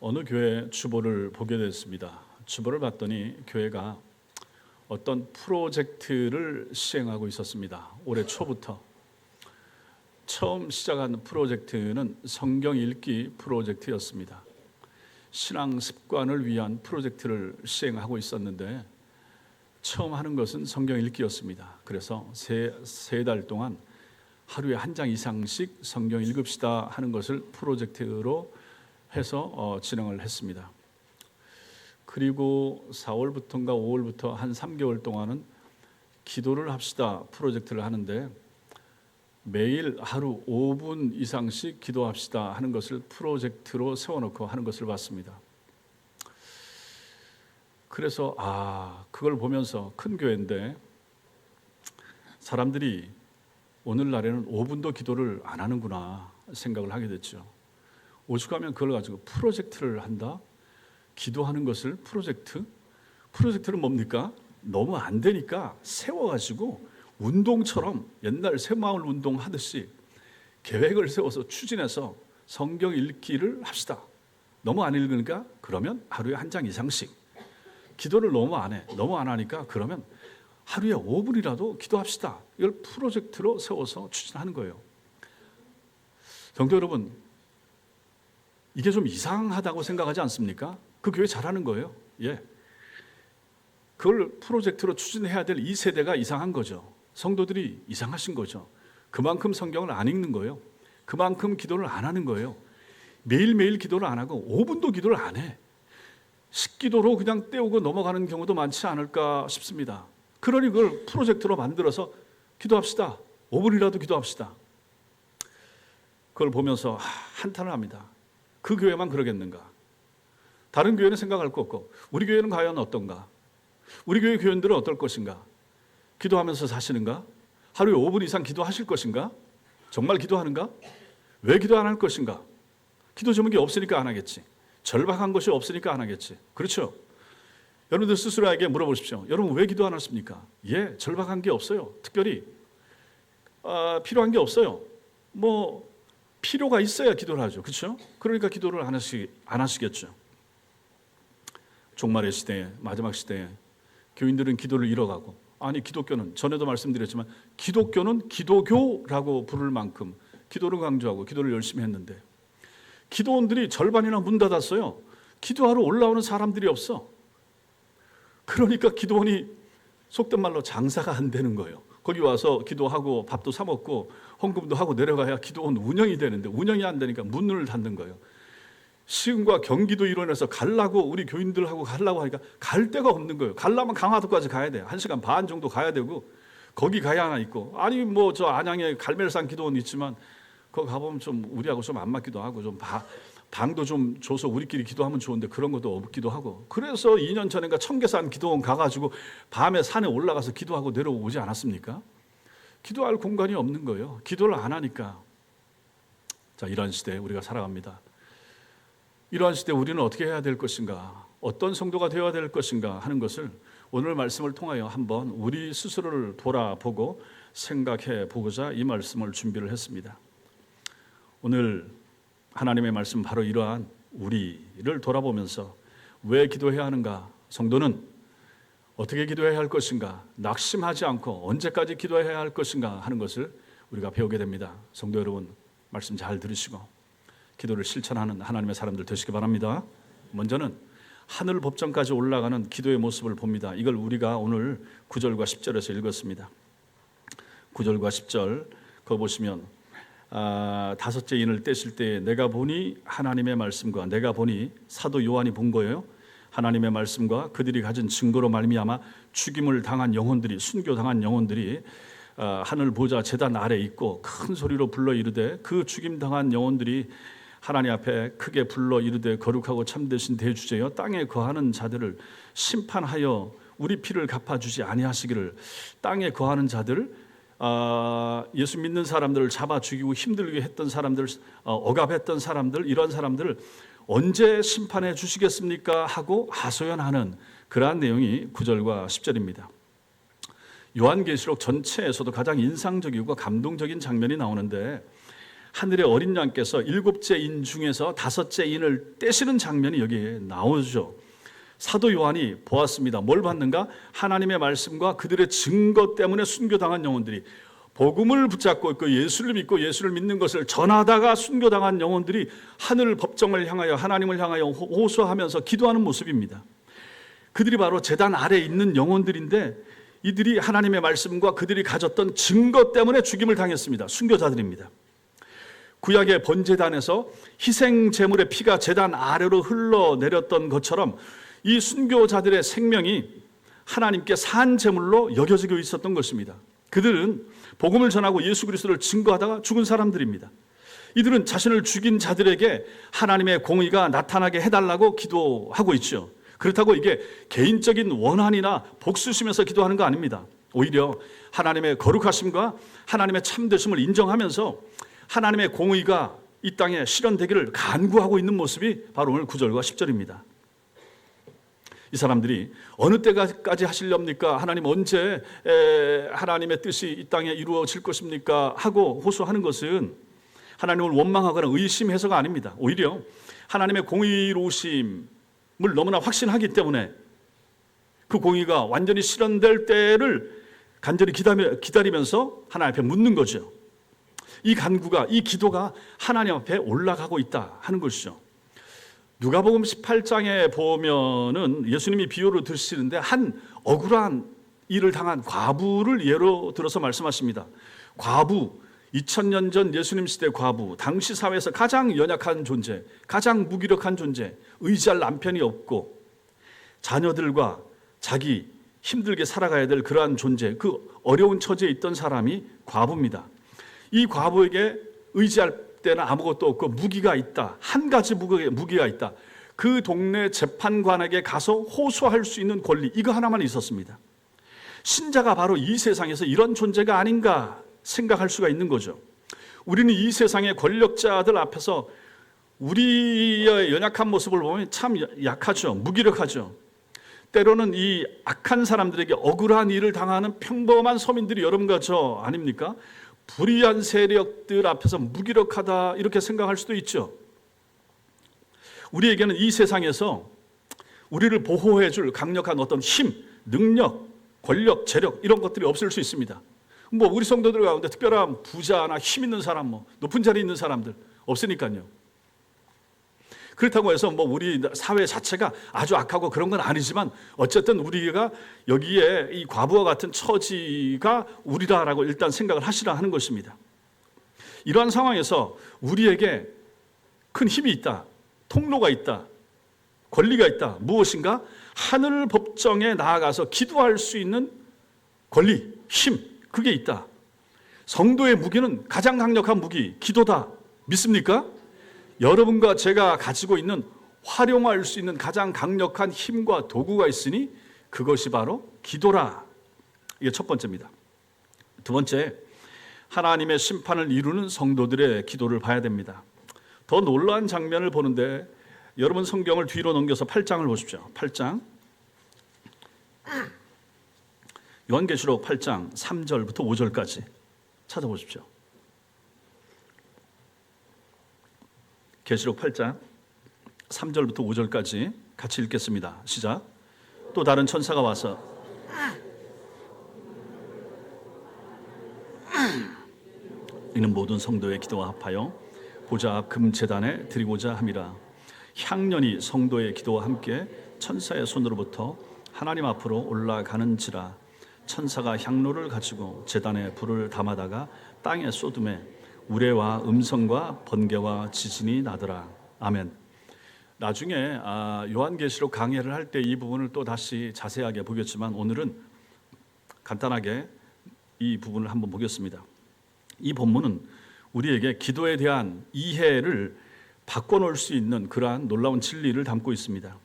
어느 교회 주보를 보게 됐습니다. 주보를 봤더니 교회가 어떤 프로젝트를 시행하고 있었습니다. 올해 초부터. 처음 시작한 프로젝트는 성경 읽기 프로젝트였습니다. 신앙 습관을 위한 프로젝트를 시행하고 있었는데 처음 하는 것은 성경 읽기였습니다. 그래서 세 달 동안 하루에 한 장 이상씩 성경 읽읍시다 하는 것을 프로젝트로 해서 진행을 했습니다. 그리고 4월부터인가 5월부터 한 3개월 동안은 기도를 합시다 프로젝트를 하는데 매일 하루 5분 이상씩 기도합시다 하는 것을 프로젝트로 세워놓고 하는 것을 봤습니다. 그래서 그걸 보면서 큰 교회인데 사람들이 오늘날에는 5분도 기도를 안 하는구나 생각을 하게 됐죠. 오죽하면 그걸 가지고 프로젝트를 한다? 기도하는 것을 프로젝트는 뭡니까? 너무 안 되니까 세워가지고 운동처럼 옛날 새마을 운동 하듯이 계획을 세워서 추진해서 성경 읽기를 합시다. 너무 안 읽으니까 그러면 하루에 한 장 이상씩. 기도를 너무 안 해. 너무 안 하니까 그러면 하루에 5분이라도 기도합시다. 이걸 프로젝트로 세워서 추진하는 거예요. 성도 여러분, 이게 좀 이상하다고 생각하지 않습니까? 그 교회 잘하는 거예요. 예. 그걸 프로젝트로 추진해야 될 이 세대가 이상한 거죠. 성도들이 이상하신 거죠. 그만큼 성경을 안 읽는 거예요. 그만큼 기도를 안 하는 거예요. 매일매일 기도를 안 하고 5분도 기도를 안 해. 식기도로 그냥 때우고 넘어가는 경우도 많지 않을까 싶습니다. 그러니 그걸 프로젝트로 만들어서 기도합시다. 5분이라도 기도합시다. 그걸 보면서 한탄을 합니다. 그 교회만 그러겠는가? 다른 교회는 생각할 거 없고 우리 교회는 과연 어떤가? 우리 교회 교인들은 어떨 것인가? 기도하면서 사시는가? 하루에 5분 이상 기도하실 것인가? 정말 기도하는가? 왜 기도 안 할 것인가? 기도 제목이 없으니까 안 하겠지. 절박한 것이 없으니까 안 하겠지. 그렇죠? 여러분들 스스로에게 물어보십시오. 여러분 왜 기도 안 하십니까? 예, 절박한 게 없어요. 특별히 필요한 게 없어요. 필요가 있어야 기도를 하죠. 그렇죠? 그러니까 기도를 안 하시겠죠. 종말의 시대에, 마지막 시대에 교인들은 기도를 잃어가고, 기독교는 전에도 말씀드렸지만 기독교는 기도교라고 부를 만큼 기도를 강조하고 기도를 열심히 했는데 기도원들이 절반이나 문 닫았어요. 기도하러 올라오는 사람들이 없어. 그러니까 기도원이 속된 말로 장사가 안 되는 거예요. 거기 와서 기도하고 밥도 사 먹고 헌금도 하고 내려가야 기도원 운영이 되는데 운영이 안 되니까 문을 닫는 거예요. 시흥과 경기도 일원에서 우리 교인들하고 가려고 하니까 갈 데가 없는 거예요. 가려면 강화도까지 가야 돼. 1시간 반 정도 가야 되고 거기 가야 하나 있고 저 안양에 갈멜산 기도원 있지만 거기 가보면 좀 우리하고 좀 안 맞기도 하고 좀 방도 좀 줘서 우리끼리 기도하면 좋은데 그런 것도 없기도 하고 그래서 2년 전인가 청계산 기도원 가가지고 밤에 산에 올라가서 기도하고 내려오지 않았습니까? 기도할 공간이 없는 거예요. 기도를 안 하니까. 자, 이런 시대에 우리가 살아갑니다. 이러한 시대에 우리는 어떻게 해야 될 것인가, 어떤 성도가 되어야 될 것인가 하는 것을 오늘 말씀을 통하여 한번 우리 스스로를 돌아보고 생각해 보고자 이 말씀을 준비를 했습니다. 오늘 하나님의 말씀 바로 이러한 우리를 돌아보면서 왜 기도해야 하는가, 성도는 어떻게 기도해야 할 것인가, 낙심하지 않고 언제까지 기도해야 할 것인가 하는 것을 우리가 배우게 됩니다. 성도 여러분, 말씀 잘 들으시고 기도를 실천하는 하나님의 사람들 되시기 바랍니다. 먼저는 하늘 법정까지 올라가는 기도의 모습을 봅니다. 이걸 우리가 오늘 9절과 10절에서 읽었습니다. 9절과 10절 그거 보시면 다섯째 인을 떼실 때 내가 보니 하나님의 말씀과 내가 보니 사도 요한이 본 거예요. 하나님의 말씀과 그들이 가진 증거로 말미암아 죽임을 당한 영혼들이, 순교당한 영혼들이 하늘 보좌 제단 아래 있고 큰 소리로 불러 이르되 그 죽임당한 영혼들이 하나님 앞에 크게 불러 이르되 거룩하고 참되신 대주제여 땅에 거하는 자들을 심판하여 우리 피를 갚아주지 아니하시기를. 땅에 거하는 자들, 예수 믿는 사람들을 잡아 죽이고 힘들게 했던 사람들, 억압했던 사람들, 이런 사람들을 언제 심판해 주시겠습니까? 하고 하소연하는 그러한 내용이 9절과 10절입니다. 요한계시록 전체에서도 가장 인상적이고 감동적인 장면이 나오는데 하늘의 어린 양께서 7째 인 중에서 5째 인을 떼시는 장면이 여기에 나오죠. 사도 요한이 보았습니다. 뭘 봤는가? 하나님의 말씀과 그들의 증거 때문에 순교당한 영혼들이, 복음을 붙잡고 있고 예수를 믿고 예수를 믿는 것을 전하다가 순교당한 영혼들이 하늘 법정을 향하여 하나님을 향하여 호소하면서 기도하는 모습입니다. 그들이 바로 제단 아래에 있는 영혼들인데, 이들이 하나님의 말씀과 그들이 가졌던 증거 때문에 죽임을 당했습니다. 순교자들입니다. 구약의 번제단에서 희생 제물의 피가 제단 아래로 흘러내렸던 것처럼 이 순교자들의 생명이 하나님께 산 제물로 여겨지고 있었던 것입니다. 그들은 복음을 전하고 예수 그리스도를 증거하다가 죽은 사람들입니다. 이들은 자신을 죽인 자들에게 하나님의 공의가 나타나게 해달라고 기도하고 있죠. 그렇다고 이게 개인적인 원한이나 복수심에서 기도하는 거 아닙니다. 오히려 하나님의 거룩하심과 하나님의 참되심을 인정하면서 하나님의 공의가 이 땅에 실현되기를 간구하고 있는 모습이 바로 오늘 9절과 10절입니다. 이 사람들이 어느 때까지 하시렵니까? 하나님 언제 하나님의 뜻이 이 땅에 이루어질 것입니까? 하고 호소하는 것은 하나님을 원망하거나 의심해서가 아닙니다. 오히려 하나님의 공의로우심을 너무나 확신하기 때문에 그 공의가 완전히 실현될 때를 간절히 기다리면서 하나님 앞에 묻는 거죠. 이 간구가, 이 기도가 하나님 앞에 올라가고 있다 하는 것이죠. 누가복음 18장에 보면은 예수님이 비유로 드시는데 한 억울한 일을 당한 과부를 예로 들어서 말씀하십니다. 과부, 2000년 전 예수님 시대 과부, 당시 사회에서 가장 연약한 존재, 가장 무기력한 존재, 의지할 남편이 없고 자녀들과 자기 힘들게 살아가야 될 그러한 존재, 그 어려운 처지에 있던 사람이 과부입니다. 이 과부에게 의지할 때는 아무것도 없고 무기가 있다. 한 가지 무기가 있다. 그 동네 재판관에게 가서 호소할 수 있는 권리, 이거 하나만 있었습니다. 신자가 바로 이 세상에서 이런 존재가 아닌가 생각할 수가 있는 거죠. 우리는 이 세상의 권력자들 앞에서 우리의 연약한 모습을 보면 참 약하죠. 무기력하죠. 때로는 이 악한 사람들에게 억울한 일을 당하는 평범한 서민들이 여러분과 저 아닙니까? 불의한 세력들 앞에서 무기력하다 이렇게 생각할 수도 있죠. 우리에게는 이 세상에서 우리를 보호해 줄 강력한 어떤 힘, 능력, 권력, 재력 이런 것들이 없을 수 있습니다. 뭐 우리 성도들 가운데 특별한 부자나 힘 있는 사람, 높은 자리에 있는 사람들 없으니까요. 그렇다고 해서 우리 사회 자체가 아주 악하고 그런 건 아니지만 어쨌든 우리가 여기에 이 과부와 같은 처지가 우리다라고 일단 생각을 하시라 하는 것입니다. 이러한 상황에서 우리에게 큰 힘이 있다, 통로가 있다, 권리가 있다. 무엇인가? 하늘 법정에 나아가서 기도할 수 있는 권리, 힘, 그게 있다. 성도의 무기는 가장 강력한 무기, 기도다. 믿습니까? 여러분과 제가 가지고 있는 활용할 수 있는 가장 강력한 힘과 도구가 있으니 그것이 바로 기도라. 이게 첫 번째입니다. 두 번째, 하나님의 심판을 이루는 성도들의 기도를 봐야 됩니다. 더 놀라운 장면을 보는데 여러분 성경을 뒤로 넘겨서 8장을 보십시오. 8장. 요한계시록 8장 3절부터 5절까지 찾아보십시오. 계시록 8장 3절부터 5절까지 같이 읽겠습니다. 시작. 또 다른 천사가 와서 이는 모든 성도의 기도와 합하여 보좌 앞 금제단에 드리고자 함이라. 향년이 성도의 기도와 함께 천사의 손으로부터 하나님 앞으로 올라가는지라. 천사가 향로를 가지고 제단에 불을 담아다가 땅에 쏟음에 우레와 음성과 번개와 지진이 나더라. 아멘. 나중에 요한계시록 강해를 할 때 이 부분을 또 다시 자세하게 보겠지만 오늘은 간단하게 이 부분을 한번 보겠습니다. 이 본문은 우리에게 기도에 대한 이해를 바꿔놓을 수 있는 그러한 놀라운 진리를 담고 있습니다.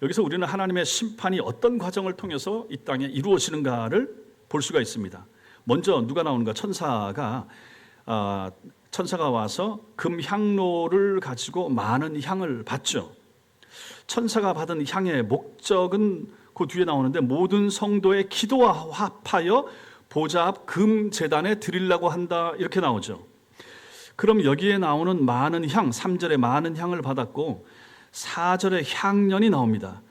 여기서 우리는 하나님의 심판이 어떤 과정을 통해서 이 땅에 이루어지는가를 볼 수가 있습니다. 먼저 누가 나오는가? 천사가 와서 금향로를 가지고 많은 향을 받죠. 천사가 받은 향의 목적은 그 뒤에 나오는데 모든 성도의 기도와 합하여 보좌 앞 금제단에 드리려고 한다 이렇게 나오죠. 그럼 여기에 나오는 많은 향, 3절에 많은 향을 받았고 4절에 향년이 나옵니다.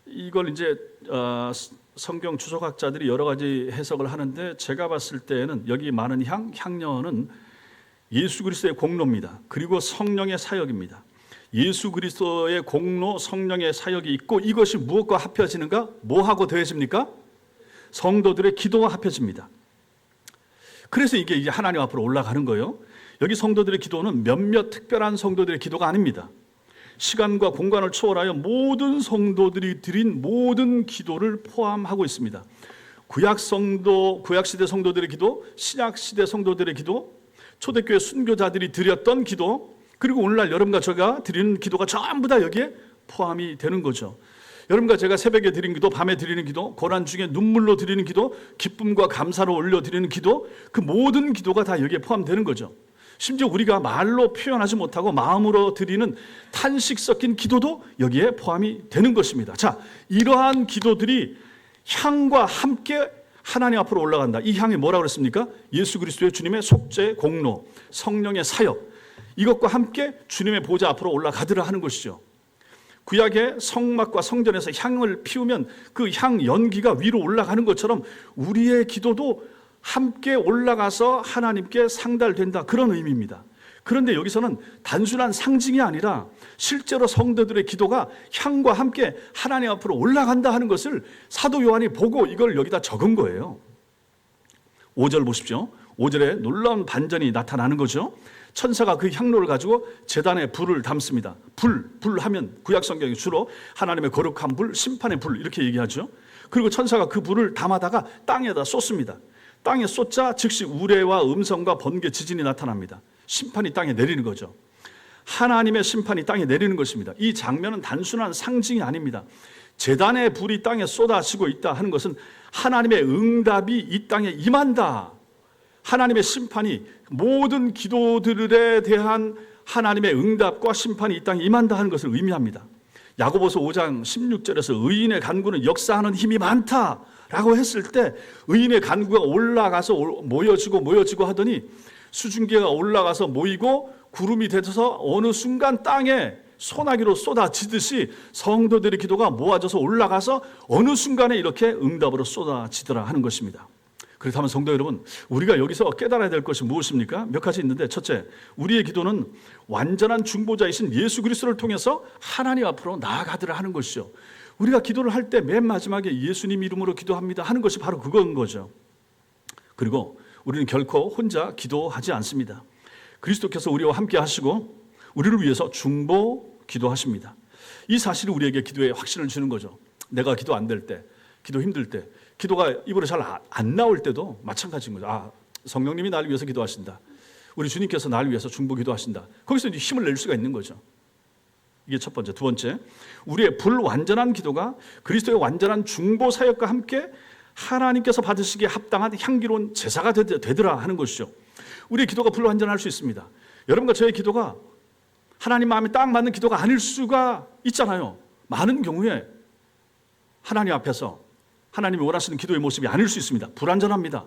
이걸 이제 성경 주석학자들이 여러 가지 해석을 하는데 제가 봤을 때는 여기 많은 향년은 예수 그리스도의 공로입니다. 그리고 성령의 사역입니다. 예수 그리스도의 공로, 성령의 사역이 있고 이것이 무엇과 합해지는가? 뭐하고 더해집니까? 성도들의 기도와 합해집니다. 그래서 이게 하나님 앞으로 올라가는 거예요. 여기 성도들의 기도는 몇몇 특별한 성도들의 기도가 아닙니다. 시간과 공간을 초월하여 모든 성도들이 드린 모든 기도를 포함하고 있습니다. 구약시대 성도들의 기도, 신약시대 성도들의 기도, 초대교회 순교자들이 드렸던 기도, 그리고 오늘날 여러분과 제가 드리는 기도가 전부 다 여기에 포함이 되는 거죠. 여러분과 제가 새벽에 드리는 기도, 밤에 드리는 기도, 고난 중에 눈물로 드리는 기도, 기쁨과 감사로 올려드리는 기도, 그 모든 기도가 다 여기에 포함되는 거죠. 심지어 우리가 말로 표현하지 못하고 마음으로 드리는 탄식 섞인 기도도 여기에 포함이 되는 것입니다. 자, 이러한 기도들이 향과 함께 하나님 앞으로 올라간다. 이 향이 뭐라고 그랬습니까? 예수 그리스도의 주님의 속죄, 공로, 성령의 사역, 이것과 함께 주님의 보좌 앞으로 올라가더라 하는 것이죠. 구약의 성막과 성전에서 향을 피우면 그 향 연기가 위로 올라가는 것처럼 우리의 기도도 함께 올라가서 하나님께 상달된다, 그런 의미입니다. 그런데 여기서는 단순한 상징이 아니라 실제로 성도들의 기도가 향과 함께 하나님 앞으로 올라간다 하는 것을 사도 요한이 보고 이걸 여기다 적은 거예요. 5절 보십시오. 5절에 놀라운 반전이 나타나는 거죠. 천사가 그 향로를 가지고 제단에 불을 담습니다. 불 하면 구약 성경이 주로 하나님의 거룩한 불, 심판의 불 이렇게 얘기하죠. 그리고 천사가 그 불을 담아다가 땅에다 쏟습니다. 땅에 쏟자 즉시 우레와 음성과 번개, 지진이 나타납니다. 심판이 땅에 내리는 거죠. 하나님의 심판이 땅에 내리는 것입니다. 이 장면은 단순한 상징이 아닙니다. 제단의 불이 땅에 쏟아지고 있다 하는 것은 하나님의 응답이 이 땅에 임한다. 하나님의 심판이, 모든 기도들에 대한 하나님의 응답과 심판이 이 땅에 임한다 하는 것을 의미합니다. 야고보서 5장 16절에서 의인의 간구는 역사하는 힘이 많다라고 했을 때 의인의 간구가 올라가서 모여지고 하더니 수증기가 올라가서 모이고 구름이 되어서 어느 순간 땅에 소나기로 쏟아지듯이 성도들의 기도가 모아져서 올라가서 어느 순간에 이렇게 응답으로 쏟아지더라 하는 것입니다. 그렇다면 성도 여러분, 우리가 여기서 깨달아야 될 것이 무엇입니까? 몇 가지 있는데, 첫째, 우리의 기도는 완전한 중보자이신 예수 그리스도를 통해서 하나님 앞으로 나아가더라 하는 것이죠. 우리가 기도를 할 때 맨 마지막에 예수님 이름으로 기도합니다 하는 것이 바로 그건 거죠. 그리고 우리는 결코 혼자 기도하지 않습니다. 그리스도께서 우리와 함께 하시고 우리를 위해서 중보 기도하십니다. 이 사실이 우리에게 기도의 확신을 주는 거죠. 내가 기도 안 될 때, 기도 힘들 때, 기도가 입으로 잘 안 나올 때도 마찬가지인 거죠. 성령님이 나를 위해서 기도하신다. 우리 주님께서 나를 위해서 중보 기도하신다. 거기서 이제 힘을 낼 수가 있는 거죠. 이게 첫 번째. 두 번째, 우리의 불완전한 기도가 그리스도의 완전한 중보 사역과 함께 하나님께서 받으시기에 합당한 향기로운 제사가 되더라 하는 것이죠. 우리의 기도가 불완전할 수 있습니다. 여러분과 저의 기도가 하나님 마음에 딱 맞는 기도가 아닐 수가 있잖아요. 많은 경우에 하나님 앞에서 하나님이 원하시는 기도의 모습이 아닐 수 있습니다. 불완전합니다.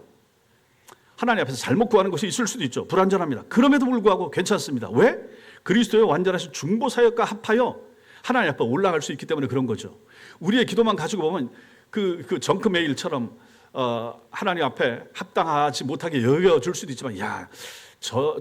하나님 앞에서 잘못 구하는 것이 있을 수도 있죠. 불완전합니다. 그럼에도 불구하고 괜찮습니다. 왜? 그리스도의 완전하신 중보 사역과 합하여 하나님 앞에 올라갈 수 있기 때문에 그런 거죠. 우리의 기도만 가지고 보면 그 정크 메일처럼 하나님 앞에 합당하지 못하게 여겨줄 수도 있지만,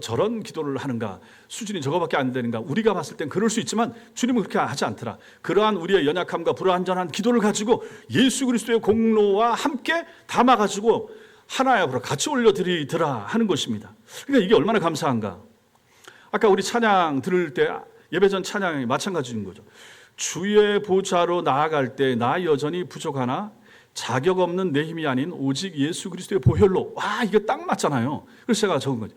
저런 기도를 하는가, 수준이 저거밖에 안 되는가, 우리가 봤을 땐 그럴 수 있지만 주님은 그렇게 하지 않더라. 그러한 우리의 연약함과 불완전한 기도를 가지고 예수 그리스도의 공로와 함께 담아가지고 하나님 앞으로 같이 올려드리더라 하는 것입니다. 그러니까 이게 얼마나 감사한가. 아까 우리 찬양 들을 때 예배전 찬양이 마찬가지인 거죠. 주의 보좌로 나아갈 때 나 여전히 부족하나 자격 없는 내 힘이 아닌 오직 예수 그리스도의 보혈로. 이거 딱 맞잖아요. 그래서 제가 적은 거죠.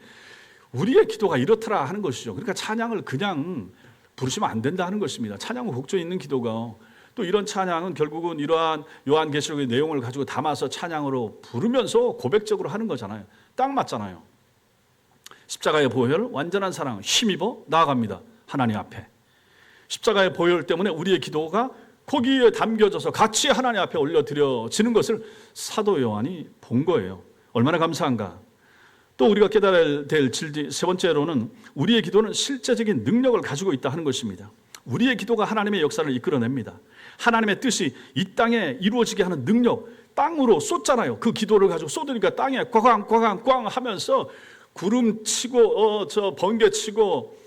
우리의 기도가 이렇더라 하는 것이죠. 그러니까 찬양을 그냥 부르시면 안 된다 하는 것입니다. 찬양은 곡조 있는 기도가, 또 이런 찬양은 결국은 이러한 요한계시록의 내용을 가지고 담아서 찬양으로 부르면서 고백적으로 하는 거잖아요. 딱 맞잖아요. 십자가의 보혈, 완전한 사랑 힘입어 나아갑니다. 하나님 앞에. 십자가의 보혈 때문에 우리의 기도가 거기에 담겨져서 같이 하나님 앞에 올려드려지는 것을 사도 요한이 본 거예요. 얼마나 감사한가. 또 우리가 깨달아야 될 진리 세 번째로는 우리의 기도는 실제적인 능력을 가지고 있다 하는 것입니다. 우리의 기도가 하나님의 역사를 이끌어냅니다. 하나님의 뜻이 이 땅에 이루어지게 하는 능력, 땅으로 쏟잖아요. 그 기도를 가지고 쏟으니까 땅에 꽝꽝꽝꽝 하면서 구름 치고 번개 치고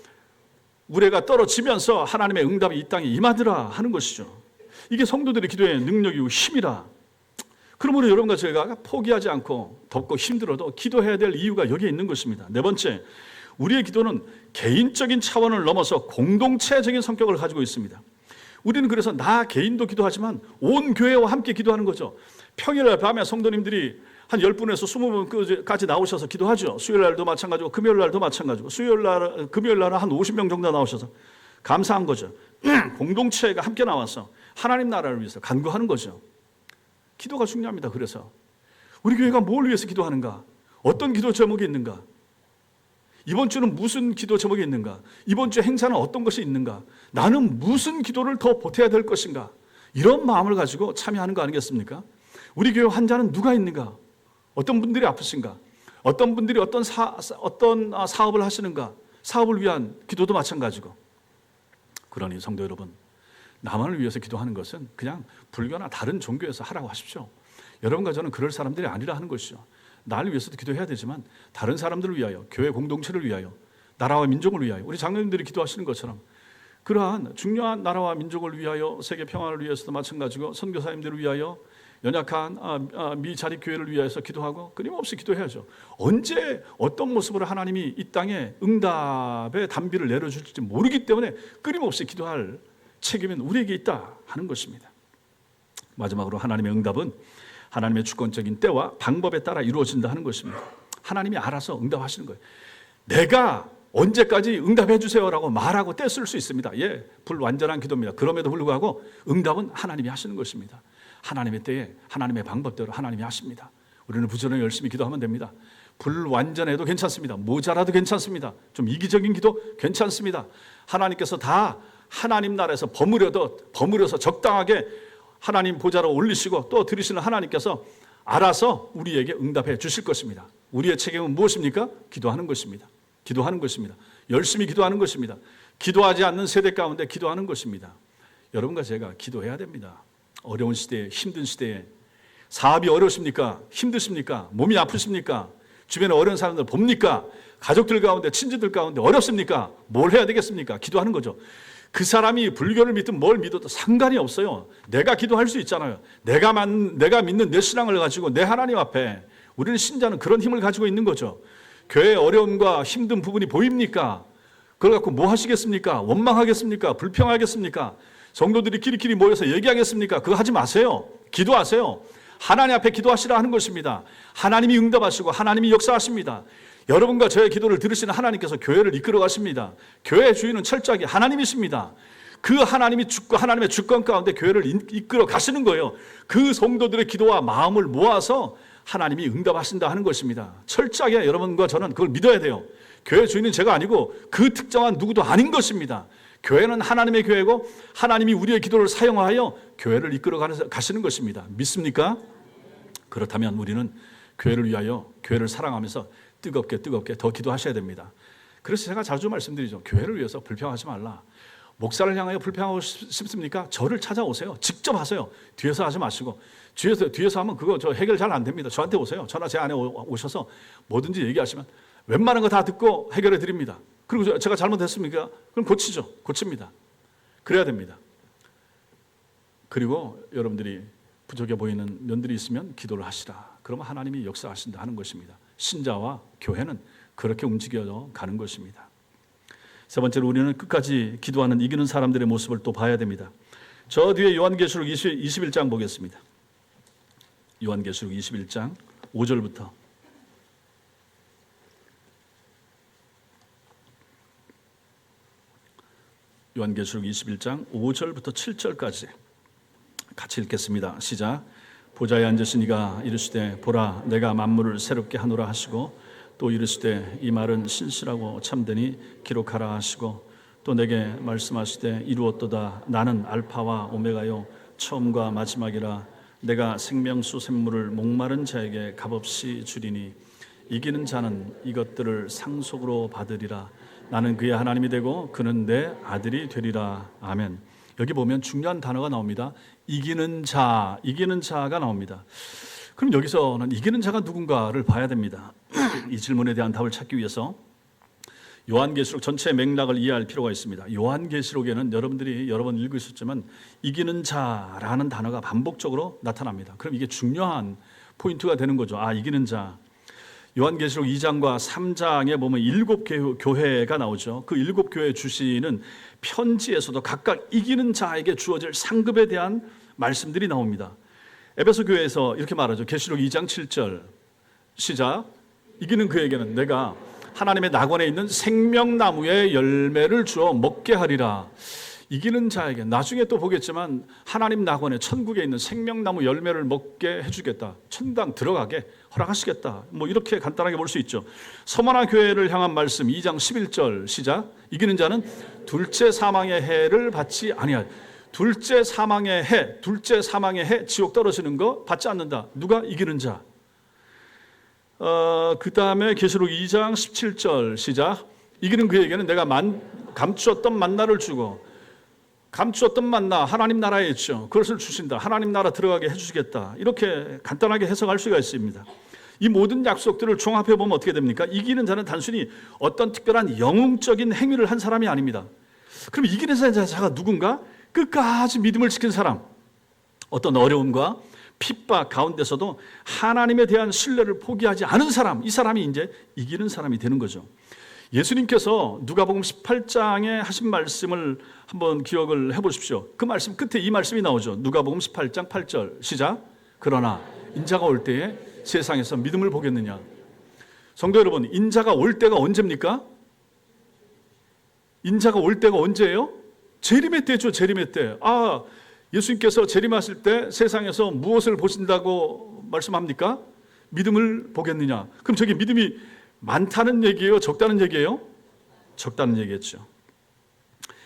우레가 떨어지면서 하나님의 응답이 이 땅에 임하더라 하는 것이죠. 이게 성도들의 기도의 능력이고 힘이라. 그러므로 여러분과 제가 포기하지 않고 덥고 힘들어도 기도해야 될 이유가 여기에 있는 것입니다. 네 번째, 우리의 기도는 개인적인 차원을 넘어서 공동체적인 성격을 가지고 있습니다. 우리는 그래서 나 개인도 기도하지만 온 교회와 함께 기도하는 거죠. 평일날 밤에 성도님들이 한 10분에서 20분까지 나오셔서 기도하죠. 수요일날도 마찬가지고 금요일날도 마찬가지고 금요일날은 한 50명 정도 나오셔서 감사한 거죠. 공동체가 함께 나와서 하나님 나라를 위해서 간구하는 거죠. 기도가 중요합니다. 그래서 우리 교회가 뭘 위해서 기도하는가? 어떤 기도 제목이 있는가? 이번 주는 무슨 기도 제목이 있는가? 이번 주 행사는 어떤 것이 있는가? 나는 무슨 기도를 더 보태야 될 것인가? 이런 마음을 가지고 참여하는 거 아니겠습니까? 우리 교회 환자는 누가 있는가? 어떤 분들이 아프신가? 어떤 분들이 어떤 사업을 하시는가? 사업을 위한 기도도 마찬가지고. 그러니 성도 여러분, 나만을 위해서 기도하는 것은 그냥 불교나 다른 종교에서 하라고 하십시오. 여러분과 저는 그럴 사람들이 아니라 하는 것이죠. 나를 위해서도 기도해야 되지만 다른 사람들을 위하여, 교회 공동체를 위하여, 나라와 민족을 위하여, 우리 장로님들이 기도하시는 것처럼 그러한 중요한 나라와 민족을 위하여, 세계 평화를 위해서도 마찬가지고, 선교사님들을 위하여, 연약한 미자립 교회를 위해서 기도하고 끊임없이 기도해야죠. 언제 어떤 모습으로 하나님이 이 땅에 응답의 단비를 내려줄지 모르기 때문에 끊임없이 기도할 책임은 우리에게 있다 하는 것입니다. 마지막으로 하나님의 응답은 하나님의 주권적인 때와 방법에 따라 이루어진다 하는 것입니다. 하나님이 알아서 응답하시는 거예요. 내가 언제까지 응답해 주세요라고 말하고 떼쓸 수 있습니다. 예, 불완전한 기도입니다. 그럼에도 불구하고 응답은 하나님이 하시는 것입니다. 하나님의 때에 하나님의 방법대로 하나님이 하십니다. 우리는 부지런히 열심히 기도하면 됩니다. 불완전해도 괜찮습니다. 모자라도 괜찮습니다. 좀 이기적인 기도 괜찮습니다. 하나님께서 다 하나님 나라에서 버무려서 적당하게 하나님 보좌로 올리시고 또 들으시는 하나님께서 알아서 우리에게 응답해 주실 것입니다. 우리의 책임은 무엇입니까? 기도하는 것입니다. 기도하는 것입니다. 열심히 기도하는 것입니다. 기도하지 않는 세대 가운데 기도하는 것입니다. 여러분과 제가 기도해야 됩니다. 어려운 시대에, 힘든 시대에 사업이 어려우십니까? 힘드십니까? 몸이 아프십니까? 주변에 어려운 사람들 봅니까? 가족들 가운데, 친지들 가운데 어렵습니까? 뭘 해야 되겠습니까? 기도하는 거죠. 그 사람이 불교를 믿든 뭘 믿어도 상관이 없어요. 내가 기도할 수 있잖아요. 내가 믿는 내 신앙을 가지고 내 하나님 앞에, 우리는 신자는 그런 힘을 가지고 있는 거죠. 교회의 어려움과 힘든 부분이 보입니까? 그걸 갖고 뭐 하시겠습니까? 원망하겠습니까? 불평하겠습니까? 성도들이 끼리끼리 모여서 얘기하겠습니까? 그거 하지 마세요. 기도하세요. 하나님 앞에 기도하시라 하는 것입니다. 하나님이 응답하시고 하나님이 역사하십니다. 여러분과 저의 기도를 들으시는 하나님께서 교회를 이끌어 가십니다. 교회의 주인은 철저하게 하나님이십니다. 그 하나님의 주권 가운데 교회를 이끌어 가시는 거예요. 그 성도들의 기도와 마음을 모아서 하나님이 응답하신다 하는 것입니다. 철저하게 여러분과 저는 그걸 믿어야 돼요. 교회 주인은 제가 아니고 그 특정한 누구도 아닌 것입니다. 교회는 하나님의 교회고 하나님이 우리의 기도를 사용하여 교회를 이끌어 가시는 것입니다. 믿습니까? 그렇다면 우리는 교회를 위하여, 교회를 사랑하면서 뜨겁게 더 기도하셔야 됩니다. 그래서 제가 자주 말씀드리죠. 교회를 위해서 불평하지 말라. 목사를 향하여 불평하고 싶습니까? 저를 찾아오세요. 직접 하세요. 뒤에서 하지 마시고. 뒤에서 하면 그거 저 해결 잘 안 됩니다. 저한테 오세요. 저나 제 안에 오셔서 뭐든지 얘기하시면 웬만한 거 다 듣고 해결해 드립니다. 그리고 제가 잘못했습니까? 그럼 고칩니다. 그래야 됩니다. 그리고 여러분들이 부족해 보이는 면들이 있으면 기도를 하시라. 그러면 하나님이 역사하신다 하는 것입니다. 신자와 교회는 그렇게 움직여 가는 것입니다. 세 번째로 우리는 끝까지 기도하는 이기는 사람들의 모습을 또 봐야 됩니다. 저 뒤에 요한계시록 21장 보겠습니다. 요한계시록 21장 5절부터 요한계시록 21장 5절부터 7절까지 같이 읽겠습니다. 시작. 보좌에 앉으신 이가 이르시되 보라 내가 만물을 새롭게 하노라 하시고 또 이르시되 이 말은 신실하고 참되니 기록하라 하시고 또 내게 말씀하시되 이루었도다 나는 알파와 오메가요 처음과 마지막이라 내가 생명수 샘물을 목마른 자에게 값없이 주리니 이기는 자는 이것들을 상속으로 받으리라. 나는 그의 하나님이 되고 그는 내 아들이 되리라. 아멘. 여기 보면 중요한 단어가 나옵니다. 이기는 자, 이기는 자가 나옵니다. 그럼 여기서는 이기는 자가 누군가를 봐야 됩니다. 이 질문에 대한 답을 찾기 위해서 요한계시록 전체 맥락을 이해할 필요가 있습니다. 요한계시록에는 여러분들이 여러 번 읽으셨지만 이기는 자라는 단어가 반복적으로 나타납니다. 그럼 이게 중요한 포인트가 되는 거죠. 아, 이기는 자. 요한계시록 2장과 3장에 보면 7 교회가 나오죠. 그 7 교회 주시는 편지에서도 각각 이기는 자에게 주어질 상급에 대한 말씀들이 나옵니다. 에베소 교회에서 이렇게 말하죠. 계시록 2장 7절 시작. 이기는 그에게는 내가 하나님의 낙원에 있는 생명나무의 열매를 주어 먹게 하리라. 이기는 자에게 나중에 또 보겠지만 하나님 낙원에 천국에 있는 생명나무 열매를 먹게 해주겠다. 천당 들어가게 허락하시겠다. 뭐 이렇게 간단하게 볼 수 있죠. 서머나 교회를 향한 말씀 2장 11절 시작. 이기는 자는 둘째 사망의 해를 받지 아니할. 둘째 사망의 해 지옥 떨어지는 거 받지 않는다. 누가? 이기는 자. 그 다음에 계시록 2장 17절 시작. 이기는 그에게는 내가 감추었던 만나를 주고, 감추었던 만나 하나님 나라에 있죠. 그것을 주신다. 하나님 나라 들어가게 해주시겠다. 이렇게 간단하게 해석할 수가 있습니다. 이 모든 약속들을 종합해 보면 어떻게 됩니까? 이기는 자는 단순히 어떤 특별한 영웅적인 행위를 한 사람이 아닙니다. 그럼 이기는 자가 누군가? 끝까지 믿음을 지킨 사람, 어떤 어려움과 핍박 가운데서도 하나님에 대한 신뢰를 포기하지 않은 사람, 이 사람이 이제 이기는 사람이 되는 거죠. 예수님께서 누가복음 18장에 하신 말씀을 한번 기억을 해보십시오. 그 말씀 끝에 이 말씀이 나오죠. 누가복음 18장 8절 시작. 그러나 인자가 올 때에 세상에서 믿음을 보겠느냐. 성도 여러분, 인자가 올 때가 언제입니까? 인자가 올 때가 언제예요? 재림의 때죠. 재림의 때. 아, 예수님께서 재림하실 때 세상에서 무엇을 보신다고 말씀합니까? 믿음을 보겠느냐. 그럼 저게 믿음이 많다는 얘기예요? 적다는 얘기예요? 적다는 얘기겠죠.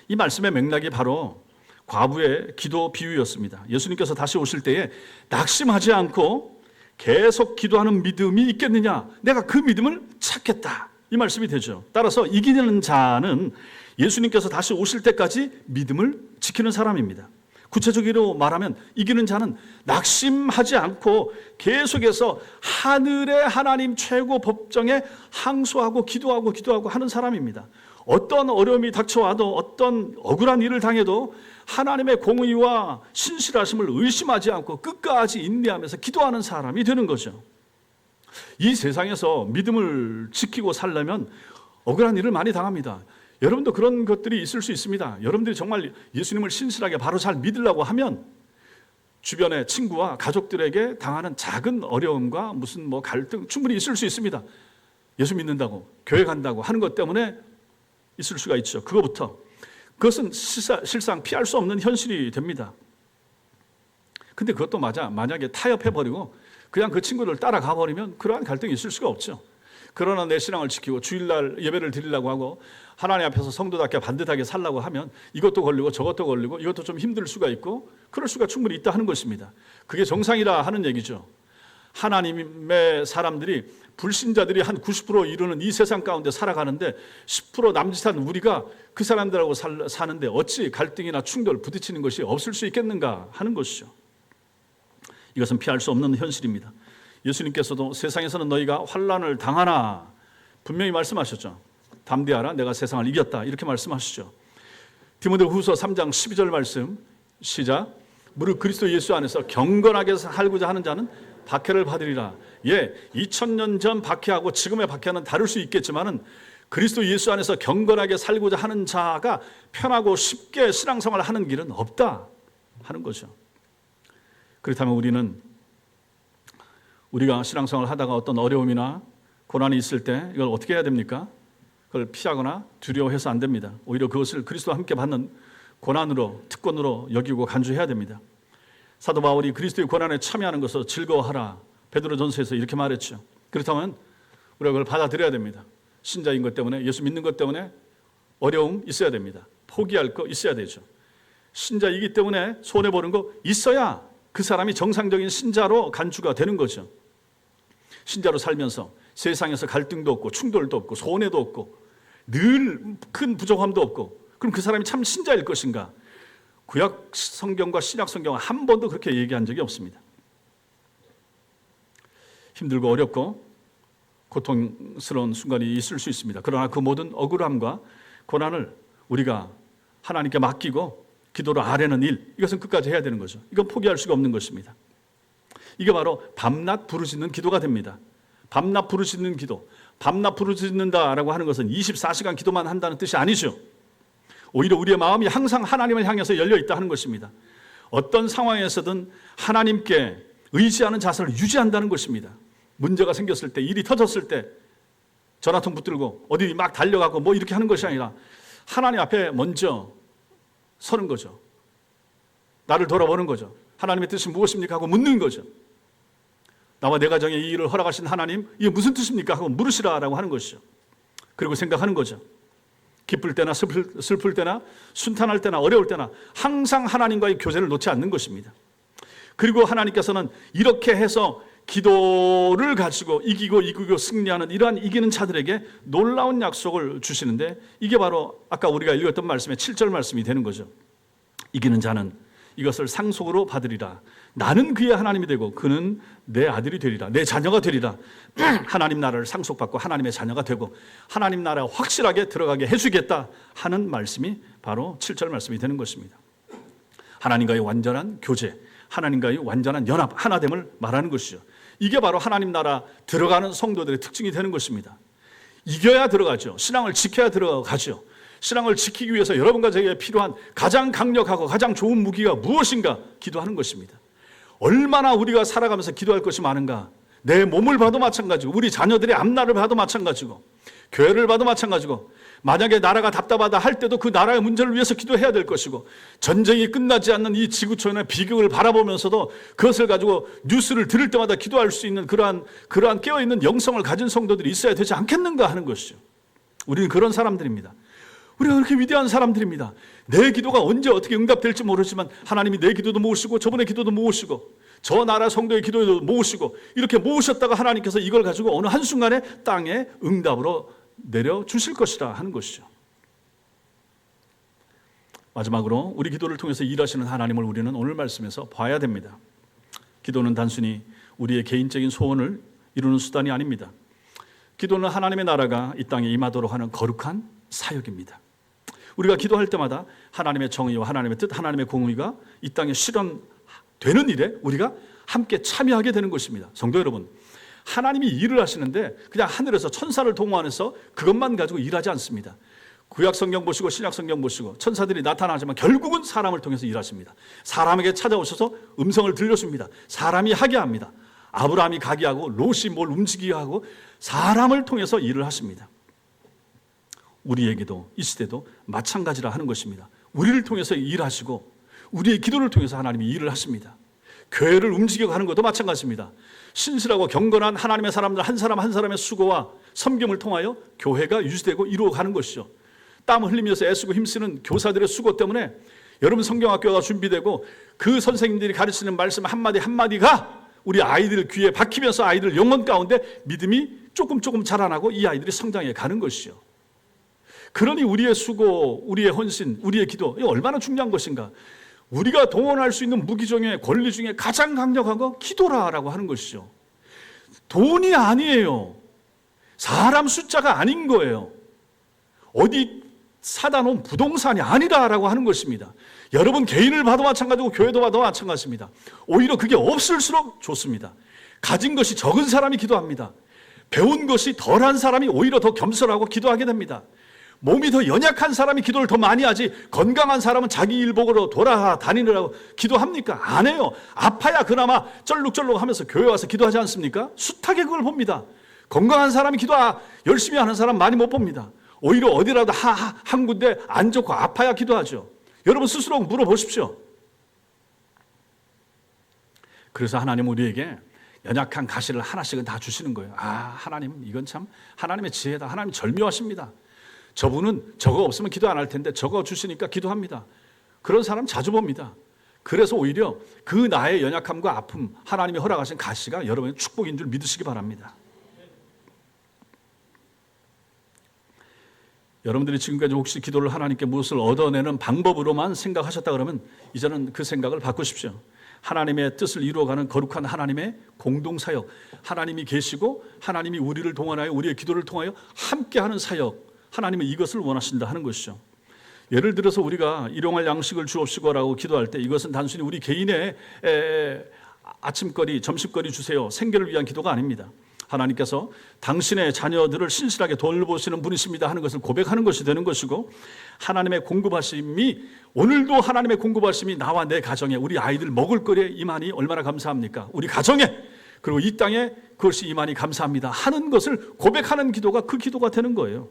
이 말씀의 맥락이 바로 과부의 기도 비유였습니다. 예수님께서 다시 오실 때에 낙심하지 않고 계속 기도하는 믿음이 있겠느냐? 내가 그 믿음을 찾겠다. 이 말씀이 되죠. 따라서 이기는 자는 예수님께서 다시 오실 때까지 믿음을 지키는 사람입니다. 구체적으로 말하면 이기는 자는 낙심하지 않고 계속해서 하늘의 하나님 최고 법정에 항소하고 기도하고 하는 사람입니다. 어떤 어려움이 닥쳐와도 어떤 억울한 일을 당해도 하나님의 공의와 신실하심을 의심하지 않고 끝까지 인내하면서 기도하는 사람이 되는 거죠. 이 세상에서 믿음을 지키고 살려면 억울한 일을 많이 당합니다. 여러분도 그런 것들이 있을 수 있습니다. 여러분들이 정말 예수님을 신실하게 바로 잘 믿으려고 하면 주변의 친구와 가족들에게 당하는 작은 어려움과 무슨 갈등 충분히 있을 수 있습니다. 예수 믿는다고, 교회 간다고 하는 것 때문에 있을 수가 있죠. 그것은 실상 피할 수 없는 현실이 됩니다. 근데 그것도 만약에 타협해버리고 그냥 그 친구를 따라가 버리면 그러한 갈등이 있을 수가 없죠. 그러나 내 신앙을 지키고 주일날 예배를 드리려고 하고 하나님 앞에서 성도답게 반듯하게 살려고 하면 이것도 걸리고 저것도 걸리고 이것도 좀 힘들 수가 있고 그럴 수가 충분히 있다 하는 것입니다. 그게 정상이라 하는 얘기죠. 하나님의 사람들이 불신자들이 한 90% 이르는 이 세상 가운데 살아가는데 10% 남짓한 우리가 그 사람들하고 사는데 어찌 갈등이나 충돌 부딪히는 것이 없을 수 있겠는가 하는 것이죠. 이것은 피할 수 없는 현실입니다. 예수님께서도 세상에서는 너희가 환난을 당하나 분명히 말씀하셨죠. 담대하라, 내가 세상을 이겼다, 이렇게 말씀하시죠. 디모데후서 3장 12절 말씀 시작. 무릇 그리스도 예수 안에서 경건하게 살고자 하는 자는 박해를 받으리라. 2000년 전 박해하고 지금의 박해는 다를 수 있겠지만은 그리스도 예수 안에서 경건하게 살고자 하는 자가 편하고 쉽게 신앙생활을 하는 길은 없다 하는 거죠. 그렇다면 우리가 신앙생활을 하다가 어떤 어려움이나 고난이 있을 때 이걸 어떻게 해야 됩니까? 그걸 피하거나 두려워해서 안 됩니다. 오히려 그것을 그리스도와 함께 받는 고난으로, 특권으로 여기고 간주해야 됩니다. 사도 바울이 그리스도의 고난에 참여하는 것을 즐거워하라. 베드로전서에서 이렇게 말했죠. 그렇다면 우리가 그걸 받아들여야 됩니다. 신자인 것 때문에, 예수 믿는 것 때문에 어려움 있어야 됩니다. 포기할 거 있어야 되죠. 신자이기 때문에 손해보는 거 있어야 그 사람이 정상적인 신자로 간주가 되는 거죠. 신자로 살면서 세상에서 갈등도 없고 충돌도 없고 손해도 없고 늘 큰 부족함도 없고, 그럼 그 사람이 참 신자일 것인가? 구약 성경과 신약 성경은 한 번도 그렇게 얘기한 적이 없습니다. 힘들고 어렵고 고통스러운 순간이 있을 수 있습니다. 그러나 그 모든 억울함과 고난을 우리가 하나님께 맡기고 기도로 아뢰는 일, 이것은 끝까지 해야 되는 거죠. 이건 포기할 수가 없는 것입니다. 이게 바로 밤낮 부르짖는 기도가 됩니다. 밤낮 부르짖는 기도. 밤낮 부르짖는다라고 하는 것은 24시간 기도만 한다는 뜻이 아니죠. 오히려 우리의 마음이 항상 하나님을 향해서 열려 있다 하는 것입니다. 어떤 상황에서든 하나님께 의지하는 자세를 유지한다는 것입니다. 문제가 생겼을 때, 일이 터졌을 때 전화통 붙들고 어디 막 달려가고 뭐 이렇게 하는 것이 아니라 하나님 앞에 먼저 서는 거죠. 나를 돌아보는 거죠. 하나님의 뜻이 무엇입니까? 하고 묻는 거죠. 나와 내 가정에 이 일을 허락하신 하나님, 이게 무슨 뜻입니까? 하고 물으시라라고 하는 것이죠. 그리고 생각하는 거죠. 기쁠 때나 슬플 때나 순탄할 때나 어려울 때나 항상 하나님과의 교제를 놓지 않는 것입니다. 그리고 하나님께서는 이렇게 해서 기도를 가지고 이기고 승리하는 이러한 이기는 자들에게 놀라운 약속을 주시는데, 이게 바로 아까 우리가 읽었던 말씀의 7절 말씀이 되는 거죠. 이기는 자는 이것을 상속으로 받으리라. 나는 그의 하나님이 되고 그는 내 아들이 되리라. 내 자녀가 되리라. 하나님 나라를 상속받고 하나님의 자녀가 되고 하나님 나라에 확실하게 들어가게 해주겠다 하는 말씀이 바로 7절 말씀이 되는 것입니다. 하나님과의 완전한 교제, 하나님과의 완전한 연합, 하나됨을 말하는 것이죠. 이게 바로 하나님 나라 들어가는 성도들의 특징이 되는 것입니다. 이겨야 들어가죠. 신앙을 지켜야 들어가죠. 신앙을 지키기 위해서 여러분과 제게 필요한 가장 강력하고 가장 좋은 무기가 무엇인가? 기도하는 것입니다. 얼마나 우리가 살아가면서 기도할 것이 많은가? 내 몸을 봐도 마찬가지고, 우리 자녀들의 앞날을 봐도 마찬가지고, 교회를 봐도 마찬가지고, 만약에 나라가 답답하다 할 때도 그 나라의 문제를 위해서 기도해야 될 것이고, 전쟁이 끝나지 않는 이 지구촌의 비극을 바라보면서도 그것을 가지고 뉴스를 들을 때마다 기도할 수 있는 그러한 깨어있는 영성을 가진 성도들이 있어야 되지 않겠는가 하는 것이죠. 우리는 그런 사람들입니다. 우리가 그렇게 위대한 사람들입니다. 내 기도가 언제 어떻게 응답될지 모르지만 하나님이 내 기도도 모으시고 저분의 기도도 모으시고 저 나라 성도의 기도도 모으시고 이렇게 모으셨다가 하나님께서 이걸 가지고 어느 한순간에 땅에 응답으로 내려주실 것이라 하는 것이죠. 마지막으로 우리 기도를 통해서 일하시는 하나님을 우리는 오늘 말씀에서 봐야 됩니다. 기도는 단순히 우리의 개인적인 소원을 이루는 수단이 아닙니다. 기도는 하나님의 나라가 이 땅에 임하도록 하는 거룩한 사역입니다. 우리가 기도할 때마다 하나님의 정의와 하나님의 뜻, 하나님의 공의가 이 땅에 실현되는 일에 우리가 함께 참여하게 되는 것입니다. 성도 여러분, 하나님이 일을 하시는데 그냥 하늘에서 천사를 동원해서 그것만 가지고 일하지 않습니다. 구약 성경 보시고 신약 성경 보시고 천사들이 나타나지만 결국은 사람을 통해서 일하십니다. 사람에게 찾아오셔서 음성을 들려줍니다. 사람이 하게 합니다. 아브라함이 가게 하고 롯이 뭘 움직이게 하고 사람을 통해서 일을 하십니다. 우리에게도 이 시대도 마찬가지라 하는 것입니다. 우리를 통해서 일하시고 우리의 기도를 통해서 하나님이 일을 하십니다. 교회를 움직여 가는 것도 마찬가지입니다. 신실하고 경건한 하나님의 사람들 한 사람 한 사람의 수고와 섬김을 통하여 교회가 유지되고 이루어가는 것이죠. 땀 흘리면서 애쓰고 힘쓰는 교사들의 수고 때문에 여러분 성경학교가 준비되고 그 선생님들이 가르치는 말씀 한마디 한마디가 우리 아이들 귀에 박히면서 아이들 영혼 가운데 믿음이 조금 자라나고 이 아이들이 성장해 가는 것이죠. 그러니 우리의 수고, 우리의 헌신, 우리의 기도, 이게 얼마나 중요한 것인가. 우리가 동원할 수 있는 무기 중에 권리 중에 가장 강력한 거 기도라라고 하는 것이죠. 돈이 아니에요. 사람 숫자가 아닌 거예요. 어디 사다 놓은 부동산이 아니다라고 하는 것입니다. 여러분 개인을 봐도 마찬가지고 교회도 봐도 마찬가지입니다. 오히려 그게 없을수록 좋습니다. 가진 것이 적은 사람이 기도합니다. 배운 것이 덜한 사람이 오히려 더 겸손하고 기도하게 됩니다. 몸이 더 연약한 사람이 기도를 더 많이 하지 건강한 사람은 자기 일복으로 돌아다니느라고 기도합니까? 안 해요. 아파야 그나마 쩔룩쩔룩 하면서 교회 와서 기도하지 않습니까? 숱하게 그걸 봅니다. 건강한 사람이 기도 열심히 하는 사람 많이 못 봅니다. 오히려 어디라도 한 군데 안 좋고 아파야 기도하죠. 여러분 스스로 물어보십시오. 그래서 하나님 우리에게 연약한 가시를 하나씩은 다 주시는 거예요. 하나님 이건 참 하나님의 지혜다. 하나님 절묘하십니다. 저분은 저거 없으면 기도 안 할 텐데 저거 주시니까 기도합니다. 그런 사람 자주 봅니다. 그래서 오히려 그 나의 연약함과 아픔, 하나님이 허락하신 가시가 여러분의 축복인 줄 믿으시기 바랍니다. 여러분들이 지금까지 혹시 기도를 하나님께 무엇을 얻어내는 방법으로만 생각하셨다 그러면 이제는 그 생각을 바꾸십시오. 하나님의 뜻을 이루어가는 거룩한 하나님의 공동사역, 하나님이 계시고 하나님이 우리를 동원하여 우리의 기도를 통하여 함께하는 사역, 하나님은 이것을 원하신다 하는 것이죠. 예를 들어서 우리가 일용할 양식을 주옵시고라고 기도할 때 이것은 단순히 우리 개인의 아침거리, 점심거리 주세요, 생계를 위한 기도가 아닙니다. 하나님께서 당신의 자녀들을 신실하게 돌보시는 분이십니다 하는 것을 고백하는 것이 되는 것이고, 하나님의 공급하심이, 오늘도 하나님의 공급하심이 나와 내 가정에, 우리 아이들 먹을 거리에 임하니 얼마나 감사합니까? 우리 가정에, 그리고 이 땅에 그것이 임하니 감사합니다 하는 것을 고백하는 기도가 그 기도가 되는 거예요.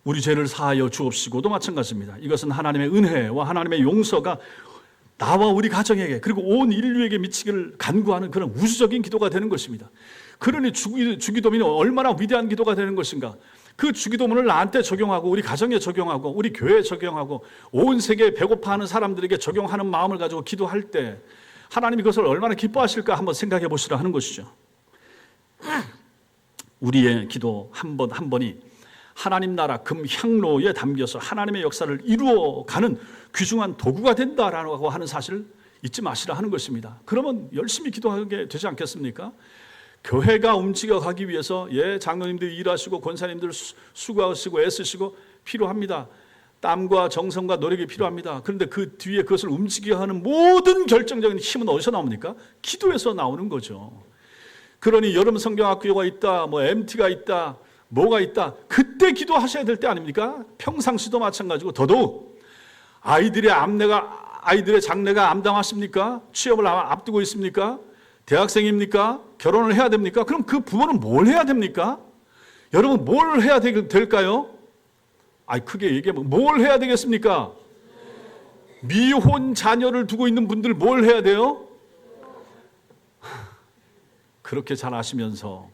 우리 죄를 사하여 주옵시고도 마찬가지입니다. 이것은 하나님의 은혜와 하나님의 용서가 나와 우리 가정에게 그리고 온 인류에게 미치기를 간구하는 그런 우주적인 기도가 되는 것입니다. 그러니 주기도문이 얼마나 위대한 기도가 되는 것인가. 그 주기도문을 나한테 적용하고 우리 가정에 적용하고 우리 교회에 적용하고 온 세계에 배고파하는 사람들에게 적용하는 마음을 가지고 기도할 때 하나님이 그것을 얼마나 기뻐하실까 한번 생각해 보시라 하는 것이죠. 우리의 기도 한 번 한 번이 하나님 나라 금향로에 담겨서 하나님의 역사를 이루어가는 귀중한 도구가 된다라고 하는 사실을 잊지 마시라 하는 것입니다. 그러면 열심히 기도하게 되지 않겠습니까? 교회가 움직여가기 위해서 장로님들 일하시고 권사님들 수고하시고 애쓰시고 필요합니다. 땀과 정성과 노력이 필요합니다. 그런데 그 뒤에 그것을 움직이게 하는 모든 결정적인 힘은 어디서 나옵니까? 기도에서 나오는 거죠. 그러니 여름 성경학교가 있다, MT가 있다, 뭐가 있다, 그때 기도하셔야 될 때 아닙니까? 평상시도 마찬가지고 더더욱 아이들의 장래가 암담하십니까? 취업을 앞두고 있습니까? 대학생입니까? 결혼을 해야 됩니까? 그럼 그 부모는 뭘 해야 됩니까? 여러분 뭘 해야 될까요? 크게 얘기하면 뭘 해야 되겠습니까? 미혼 자녀를 두고 있는 분들 뭘 해야 돼요? 그렇게 잘 아시면서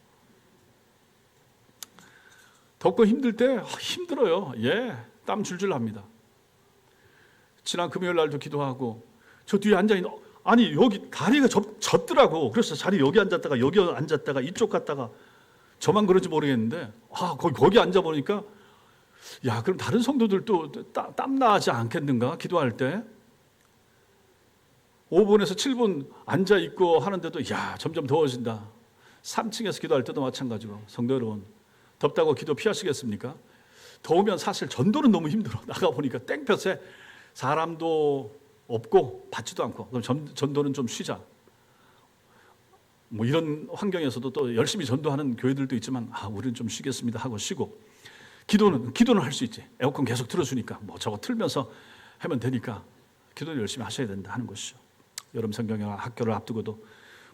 덥고 힘들 때 힘들어요. 땀 줄줄 납니다. 지난 금요일 날도 기도하고 저 뒤에 앉아있는 여기 다리가 졌더라고. 그래서 자리 여기 앉았다가 여기 앉았다가 이쪽 갔다가 저만 그런지 모르겠는데 거기 앉아보니까 그럼 다른 성도들도 땀나지 않겠는가? 기도할 때 5분에서 7분 앉아있고 하는데도 점점 더워진다. 3층에서 기도할 때도 마찬가지고 성도 여러분, 덥다고 기도 피하시겠습니까? 더우면 사실 전도는 너무 힘들어. 나가보니까 땡볕에 사람도 없고 받지도 않고 그럼 전도는 좀 쉬자. 이런 환경에서도 또 열심히 전도하는 교회들도 있지만 우리는 좀 쉬겠습니다 하고 쉬고, 기도는 할 수 있지. 에어컨 계속 틀어주니까 저거 틀면서 하면 되니까 기도를 열심히 하셔야 된다 하는 것이죠. 여름 성경학 학교를 앞두고도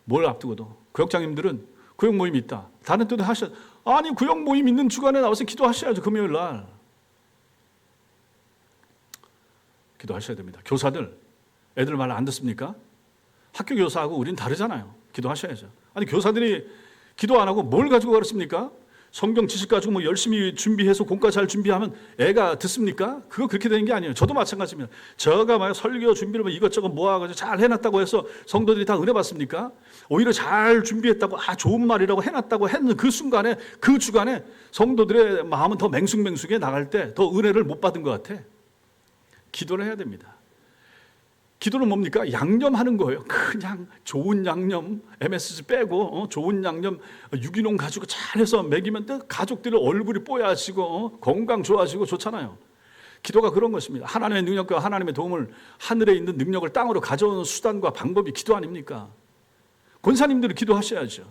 뭘 앞두고도 구역장님들은 구역 모임이 있다. 다른 때도 구역 모임 있는 주간에 나와서 기도하셔야죠. 금요일 날 기도하셔야 됩니다. 교사들 애들 말 안 듣습니까? 학교 교사하고 우린 다르잖아요. 기도하셔야죠. 교사들이 기도 안 하고 뭘 가지고 가르칩니까? 성경 지식 가지고 열심히 준비해서 공과 잘 준비하면 애가 듣습니까? 그거 그렇게 되는 게 아니에요. 저도 마찬가지입니다. 제가 설교 준비를 이것저것 모아가지고 잘 해놨다고 해서 성도들이 다 은혜 받습니까? 오히려 잘 준비했다고 좋은 말이라고 해놨다고 했는 그 순간에 그 주간에 성도들의 마음은 더 맹숭맹숭해 나갈 때 더 은혜를 못 받은 것 같아. 기도를 해야 됩니다. 기도는 뭡니까? 양념하는 거예요. 그냥 좋은 양념 MSG 빼고 좋은 양념 유기농 가지고 잘해서 먹이면 가족들의 얼굴이 뽀야지고 건강 좋아지고 좋잖아요. 기도가 그런 것입니다. 하나님의 능력과 하나님의 도움을, 하늘에 있는 능력을 땅으로 가져오는 수단과 방법이 기도 아닙니까? 권사님들이 기도하셔야죠.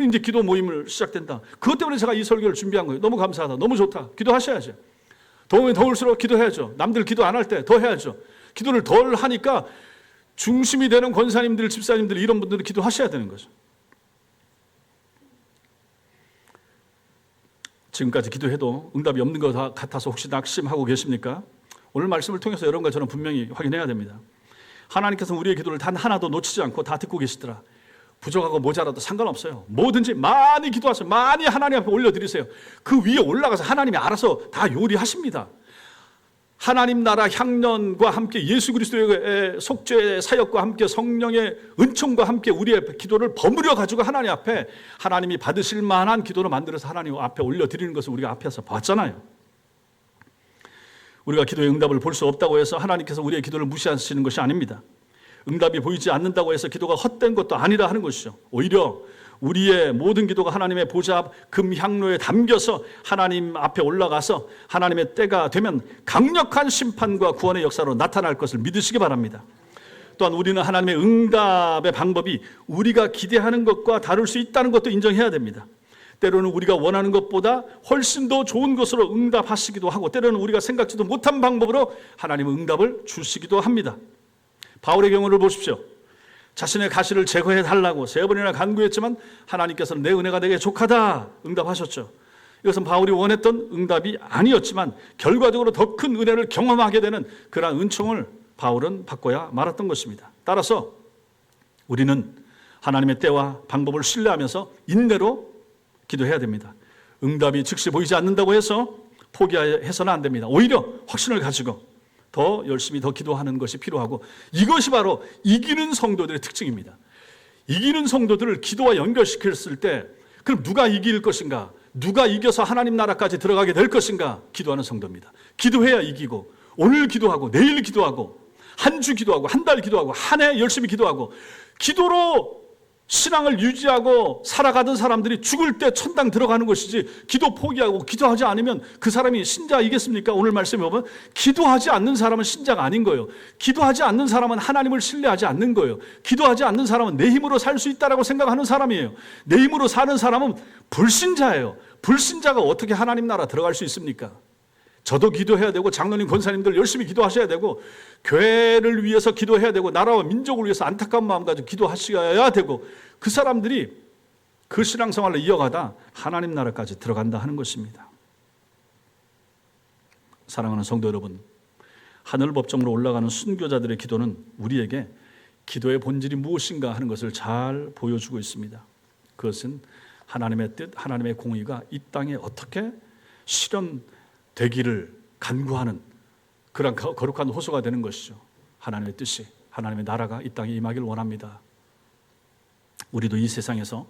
이제 기도 모임을 시작된다. 그것 때문에 제가 이 설교를 준비한 거예요. 너무 감사하다. 너무 좋다. 기도하셔야죠. 더우면 더울수록 기도해야죠. 남들 기도 안 할 때 더 해야죠. 기도를 덜 하니까 중심이 되는 권사님들, 집사님들 이런 분들은 기도하셔야 되는 거죠. 지금까지 기도해도 응답이 없는 것 같아서 혹시 낙심하고 계십니까? 오늘 말씀을 통해서 여러분과 저는 분명히 확인해야 됩니다. 하나님께서 우리의 기도를 단 하나도 놓치지 않고 다 듣고 계시더라. 부족하고 모자라도 상관없어요. 뭐든지 많이 기도하세요. 많이 하나님 앞에 올려드리세요. 그 위에 올라가서 하나님이 알아서 다 요리하십니다. 하나님 나라 향년과 함께 예수 그리스도의 속죄의 사역과 함께 성령의 은총과 함께 우리의 기도를 버무려 가지고 하나님 앞에 하나님이 받으실 만한 기도로 만들어서 하나님 앞에 올려드리는 것을 우리가 앞에서 봤잖아요. 우리가 기도의 응답을 볼 수 없다고 해서 하나님께서 우리의 기도를 무시하시는 것이 아닙니다. 응답이 보이지 않는다고 해서 기도가 헛된 것도 아니라 하는 것이죠. 오히려 우리의 모든 기도가 하나님의 보좌 앞 금향로에 담겨서 하나님 앞에 올라가서 하나님의 때가 되면 강력한 심판과 구원의 역사로 나타날 것을 믿으시기 바랍니다. 또한 우리는 하나님의 응답의 방법이 우리가 기대하는 것과 다를 수 있다는 것도 인정해야 됩니다. 때로는 우리가 원하는 것보다 훨씬 더 좋은 것으로 응답하시기도 하고, 때로는 우리가 생각지도 못한 방법으로 하나님은 응답을 주시기도 합니다. 바울의 경우를 보십시오. 자신의 가시를 제거해 달라고 3번이나 간구했지만 하나님께서는 내 은혜가 내게 족하다 응답하셨죠. 이것은 바울이 원했던 응답이 아니었지만 결과적으로 더 큰 은혜를 경험하게 되는 그러한 은총을 바울은 받고야 말았던 것입니다. 따라서 우리는 하나님의 때와 방법을 신뢰하면서 인내로 기도해야 됩니다. 응답이 즉시 보이지 않는다고 해서 포기해서는 안 됩니다. 오히려 확신을 가지고 더 열심히 더 기도하는 것이 필요하고, 이것이 바로 이기는 성도들의 특징입니다. 이기는 성도들을 기도와 연결시켰을 때 그럼 누가 이길 것인가? 누가 이겨서 하나님 나라까지 들어가게 될 것인가? 기도하는 성도입니다. 기도해야 이기고, 오늘 기도하고 내일 기도하고 한 주 기도하고 한 달 기도하고 한 해 열심히 기도하고, 기도로 신앙을 유지하고 살아가던 사람들이 죽을 때 천당 들어가는 것이지, 기도 포기하고 기도하지 않으면 그 사람이 신자이겠습니까? 오늘 말씀에 보면 기도하지 않는 사람은 신자가 아닌 거예요. 기도하지 않는 사람은 하나님을 신뢰하지 않는 거예요. 기도하지 않는 사람은 내 힘으로 살 수 있다고 생각하는 사람이에요. 내 힘으로 사는 사람은 불신자예요. 불신자가 어떻게 하나님 나라 들어갈 수 있습니까? 저도 기도해야 되고, 장로님, 권사님들 열심히 기도하셔야 되고, 교회를 위해서 기도해야 되고, 나라와 민족을 위해서 안타까운 마음 가지고 기도하셔야 되고, 그 사람들이 그 신앙생활을 이어가다 하나님 나라까지 들어간다 하는 것입니다. 사랑하는 성도 여러분, 하늘 법정으로 올라가는 순교자들의 기도는 우리에게 기도의 본질이 무엇인가 하는 것을 잘 보여주고 있습니다. 그것은 하나님의 뜻, 하나님의 공의가 이 땅에 어떻게 실현되기를 간구하는 그런 거룩한 호소가 되는 것이죠. 하나님의 뜻이, 하나님의 나라가 이 땅에 임하기를 원합니다. 우리도 이 세상에서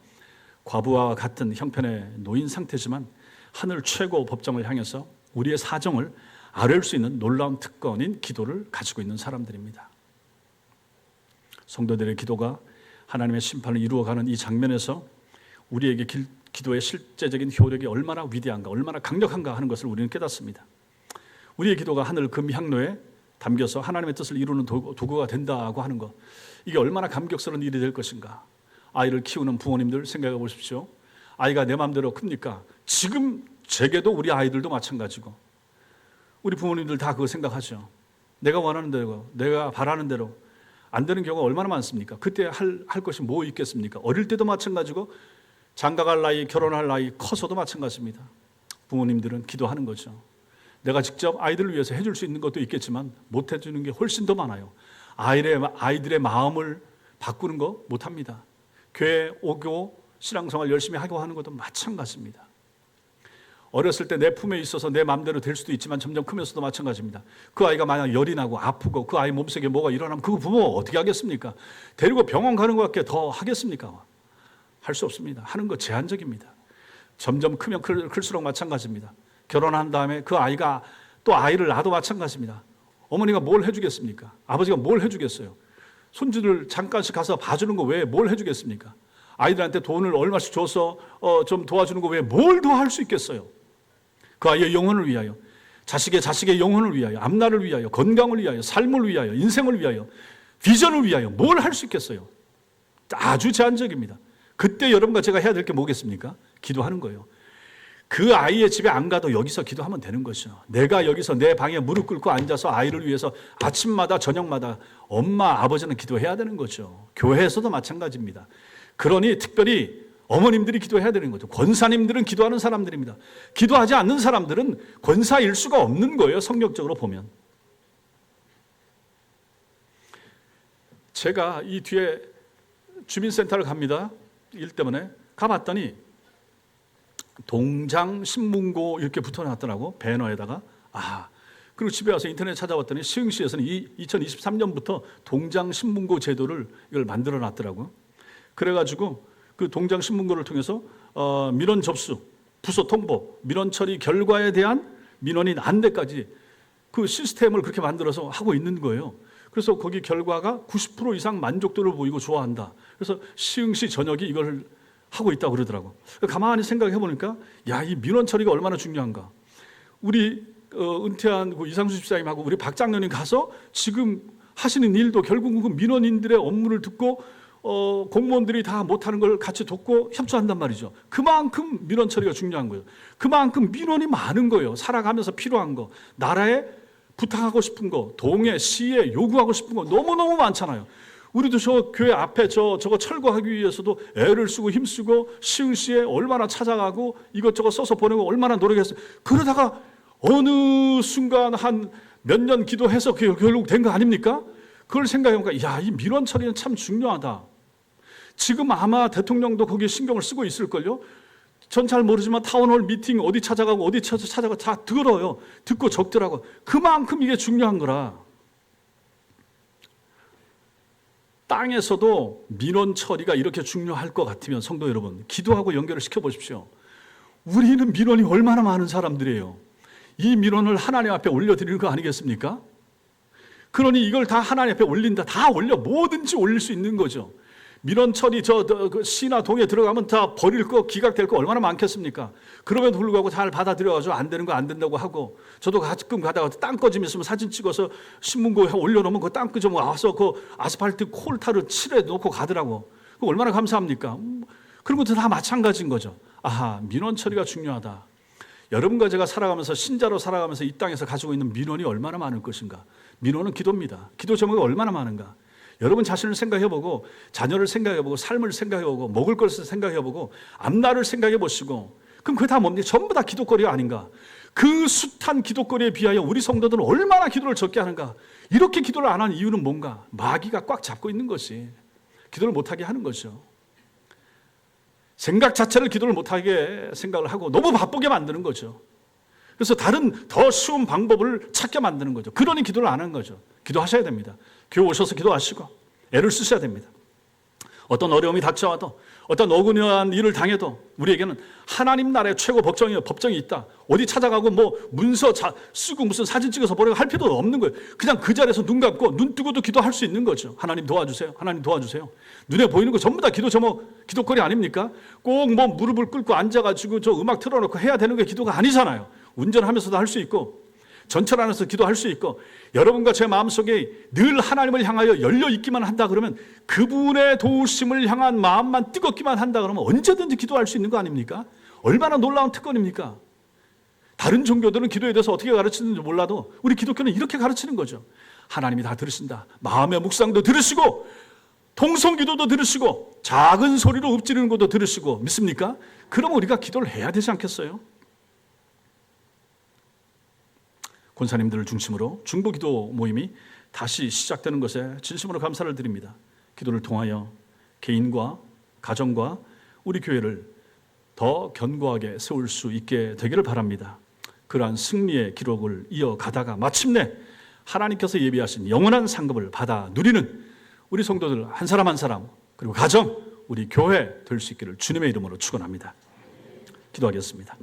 과부와 같은 형편에 놓인 상태지만 하늘 최고 법정을 향해서 우리의 사정을 아뢰을 수 있는 놀라운 특권인 기도를 가지고 있는 사람들입니다. 성도들의 기도가 하나님의 심판을 이루어가는 이 장면에서 우리에게 기도의 실제적인 효력이 얼마나 위대한가, 얼마나 강력한가 하는 것을 우리는 깨닫습니다. 우리의 기도가 하늘 금향로에 담겨서 하나님의 뜻을 이루는 도구가 된다고 하는 것, 이게 얼마나 감격스러운 일이 될 것인가. 아이를 키우는 부모님들 생각해 보십시오. 아이가 내 마음대로 큽니까? 지금 제게도 우리 아이들도 마찬가지고, 우리 부모님들 다 그거 생각하죠. 내가 원하는 대로, 내가 바라는 대로 안 되는 경우가 얼마나 많습니까? 그때 할 것이 뭐 있겠습니까? 어릴 때도 마찬가지고, 장가갈 나이, 결혼할 나이, 커서도 마찬가지입니다. 부모님들은 기도하는 거죠. 내가 직접 아이들을 위해서 해줄 수 있는 것도 있겠지만 못 해주는 게 훨씬 더 많아요. 아이들의 마음을 바꾸는 거 못합니다. 교회 오고 신앙생활 열심히 하고 하는 것도 마찬가지입니다. 어렸을 때 내 품에 있어서 내 마음대로 될 수도 있지만 점점 크면서도 마찬가지입니다. 그 아이가 만약 열이 나고 아프고 그 아이 몸속에 뭐가 일어나면 그 부모 어떻게 하겠습니까? 데리고 병원 가는 것밖에 더 하겠습니까? 할 수 없습니다. 하는 거 제한적입니다. 점점 크면 클수록 마찬가지입니다. 결혼한 다음에 그 아이가 또 아이를 낳아도 마찬가지입니다. 어머니가 뭘 해주겠습니까? 아버지가 뭘 해주겠어요? 손주들 잠깐씩 가서 봐주는 거 왜 뭘 해주겠습니까? 아이들한테 돈을 얼마씩 줘서 좀 도와주는 거 왜 뭘 더 할 수 있겠어요? 그 아이의 영혼을 위하여, 자식의 영혼을 위하여, 앞날을 위하여, 건강을 위하여, 삶을 위하여, 인생을 위하여, 비전을 위하여 뭘 할 수 있겠어요? 아주 제한적입니다. 그때 여러분과 제가 해야 될 게 뭐겠습니까? 기도하는 거예요. 그 아이의 집에 안 가도 여기서 기도하면 되는 거죠. 내가 여기서 내 방에 무릎 꿇고 앉아서 아이를 위해서 아침마다 저녁마다 엄마, 아버지는 기도해야 되는 거죠. 교회에서도 마찬가지입니다. 그러니 특별히 어머님들이 기도해야 되는 거죠. 권사님들은 기도하는 사람들입니다. 기도하지 않는 사람들은 권사일 수가 없는 거예요. 성격적으로 보면. 제가 이 뒤에 주민센터를 갑니다. 일 때문에 가봤더니 동장 신문고 이렇게 붙어놨더라고, 배너에다가. 그리고 집에 와서 인터넷 찾아봤더니 시흥시에서는 2023년부터 동장신문고 제도를 이걸 만들어 놨더라고요. 그래가지고 그 동장신문고를 통해서 민원 접수, 부서 통보, 민원 처리 결과에 대한 민원인 안내까지 그 시스템을 그렇게 만들어서 하고 있는 거예요. 그래서 거기 결과가 90% 이상 만족도를 보이고 좋아한다. 그래서 시흥시 전역이 이걸 하고 있다고 그러더라고. 가만히 생각해 보니까 야, 이 민원 처리가 얼마나 중요한가. 우리 은퇴한 그 이상수 집사님하고 우리 박 장로님 가서 지금 하시는 일도 결국은 그 민원인들의 업무를 듣고 공무원들이 다 못하는 걸 같이 돕고 협조한단 말이죠. 그만큼 민원 처리가 중요한 거예요. 그만큼 민원이 많은 거예요. 살아가면서 필요한 거, 나라에 부탁하고 싶은 거, 동에, 시에 요구하고 싶은 거 너무너무 많잖아요. 우리도 저 교회 앞에 저거 철거하기 위해서도 애를 쓰고 힘쓰고 시흥시에 얼마나 찾아가고 이것저것 써서 보내고 얼마나 노력했어요. 그러다가 어느 순간 한 몇 년 기도해서 결국 된 거 아닙니까? 그걸 생각해보니까 야, 이 민원 처리는 참 중요하다. 지금 아마 대통령도 거기에 신경을 쓰고 있을걸요. 전 잘 모르지만 타운홀 미팅 어디 찾아가고 어디 찾아가고 다 들어요. 듣고 적더라고. 그만큼 이게 중요한 거라. 땅에서도 민원 처리가 이렇게 중요할 것 같으면 성도 여러분, 기도하고 연결을 시켜보십시오. 우리는 민원이 얼마나 많은 사람들이에요. 이 민원을 하나님 앞에 올려드리는 거 아니겠습니까? 그러니 이걸 다 하나님 앞에 올린다. 다 올려. 뭐든지 올릴 수 있는 거죠. 민원 처리 그 시나 동에 들어가면 다 버릴 거, 기각될 거 얼마나 많겠습니까? 그럼에도 불구하고 잘 받아들여가지고 안 되는 거 안 된다고 하고, 저도 가끔 가다가 땅꺼짐 있으면 사진 찍어서 신문고에 올려놓으면 그 땅꺼짐 와서 그 아스팔트 콜타를 칠해 놓고 가더라고. 그 얼마나 감사합니까? 그런 것도 다 마찬가지인 거죠. 아하, 민원 처리가 중요하다. 여러분과 제가 살아가면서 신자로 살아가면서 이 땅에서 가지고 있는 민원이 얼마나 많을 것인가. 민원은 기도입니다. 기도 제목이 얼마나 많은가. 여러분 자신을 생각해보고 자녀를 생각해보고 삶을 생각해보고 먹을 것을 생각해보고 앞날을 생각해보시고 그럼 그게 다 뭡니까? 전부 다 기도거리 아닌가. 그 숱한 기도거리에 비하여 우리 성도들은 얼마나 기도를 적게 하는가. 이렇게 기도를 안 하는 이유는 뭔가? 마귀가 꽉 잡고 있는 것이 기도를 못하게 하는 거죠. 생각 자체를 기도를 못하게 생각을 하고 너무 바쁘게 만드는 거죠. 그래서 다른 더 쉬운 방법을 찾게 만드는 거죠. 그러니 기도를 안 하는 거죠. 기도하셔야 됩니다. 교회 오셔서 기도하시고 애를 쓰셔야 됩니다. 어떤 어려움이 닥쳐와도 어떤 억울한 일을 당해도 우리에게는 하나님 나라의 최고 법정이 있다. 어디 찾아가고 뭐 문서 쓰고 무슨 사진 찍어서 보내고 할 필요도 없는 거예요. 그냥 그 자리에서 눈 감고 눈 뜨고도 기도할 수 있는 거죠. 하나님 도와주세요. 하나님 도와주세요. 눈에 보이는 거 전부 다 기도 제목, 기도거리 아닙니까? 꼭 뭐 무릎을 꿇고 앉아가지고 저 음악 틀어놓고 해야 되는 게 기도가 아니잖아요. 운전하면서도 할 수 있고 전철 안에서 기도할 수 있고 여러분과 제 마음속에 늘 하나님을 향하여 열려 있기만 한다 그러면 그분의 도우심을 향한 마음만 뜨겁기만 한다 그러면 언제든지 기도할 수 있는 거 아닙니까? 얼마나 놀라운 특권입니까? 다른 종교들은 기도에 대해서 어떻게 가르치는지 몰라도 우리 기독교는 이렇게 가르치는 거죠. 하나님이 다 들으신다. 마음의 묵상도 들으시고 통성기도도 들으시고 작은 소리로 읊지르는 것도 들으시고 믿습니까? 그럼 우리가 기도를 해야 되지 않겠어요? 권사님들을 중심으로 중보기도 모임이 다시 시작되는 것에 진심으로 감사를 드립니다. 기도를 통하여 개인과 가정과 우리 교회를 더 견고하게 세울 수 있게 되기를 바랍니다. 그러한 승리의 기록을 이어가다가 마침내 하나님께서 예비하신 영원한 상급을 받아 누리는 우리 성도들 한 사람 한 사람 그리고 가정 우리 교회 될 수 있기를 주님의 이름으로 축원합니다. 기도하겠습니다.